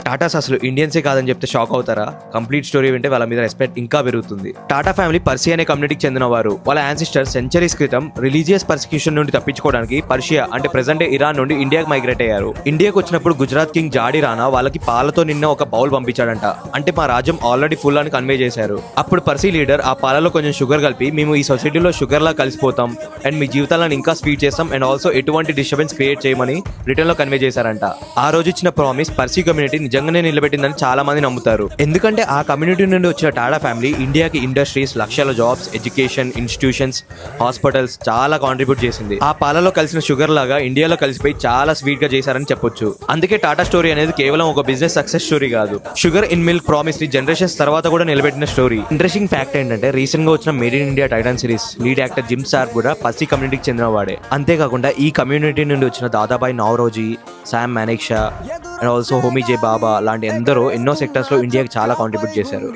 టాటాస్ అసలు ఇండియన్సే కాదని చెప్తే షాక్ అవుతారా? కంప్లీట్ స్టోరీ వింటే వాళ్ళ మీద రెస్పెక్ట్ ఇంకా పెరుగుతుంది. టాటా ఫ్యామిలీ పర్షియా అనే కమ్యూనిటీకి చెందిన వారు. వాళ్ళ యాన్సిస్టర్ సెంచరీస్ క్రితం రిలీజియస్ పర్సిక్యూషన్ నుండి తప్పించుకోవడానికి పర్షియా అంటే ప్రెజెంట్ ఇరాన్ నుండి ఇండియాకి మైగ్రేట్ అయ్యారు. ఇండియాకి వచ్చినప్పుడు గుజరాత్ కింగ్ జాడి రానా వాళ్ళకి పాలతో నిన్న ఒక బౌల్ పంపించాడంట. అంటే మా రాజ్యం ఆల్రెడీ ఫుల్ అని కన్వే చేశారు. అప్పుడు పర్సీ లీడర్ ఆ పాలలో కొంచెం షుగర్ కలిపి మేము ఈ సొసైటీలో షుగర్ లా కలిసిపోతాం అండ్ మీ జీవితాలను ఇంకా స్వీట్ చేస్తాం అండ్ ఆల్సో ఎటువంటి డిస్టర్బెన్స్ క్రియేట్ చేయమని రిటర్న్ లో కన్వే చేశారంట. ఆ రోజు ఇచ్చిన ప్రామిస్ పర్సీ కమ్యూనిటీ నిజంగానే నిలబెట్టిందని చాలా మంది నమ్ముతారు. ఎందుకంటే ఆ కమ్యూనిటీ నుండి వచ్చిన టాటా ఫ్యామిలీ ఇండియాకి ఇండస్ట్రీస్, లక్షల జాబ్స్, ఎడ్యుకేషన్, ఇన్స్టిట్యూషన్స్, హాస్పిటల్స్ చాలా కాంట్రిబ్యూట్ చేసింది. ఆ పాలలో కలిసిన షుగర్ లాగా ఇండియాలో కలిసిపోయి చాలా స్వీట్ గా చేశారని చెప్పొచ్చు. అందుకే టాటా స్టోరీ అనేది కేవలం ఒక బిజినెస్ సక్సెస్ స్టోరీ కాదు, షుగర్ ఇన్ మిల్క్ ప్రామిస్ ని జనరేషన్స్ తర్వాత కూడా నిలబెట్టిన స్టోరీ. ఇంట్రెస్టింగ్ ఫ్యాక్ట్ ఏంటంటే రీసెంట్ గా వచ్చిన made in India Titan series lead actor gym star కూడా పర్సీ కమ్యూనిటీకి చెందిన వాడే. అంతేకాకుండా ఈ కమ్యూనిటీ నుండి వచ్చిన దాదాబాయి నవరోజీ, శామ్ మానేక్షా అండ్ ఆల్సో హోమీ జే బాబా లాంటి ఎందరో ఎన్నో సెక్టర్స్ లో ఇండియాకి చాలా కాంట్రిబ్యూట్ చేశారు.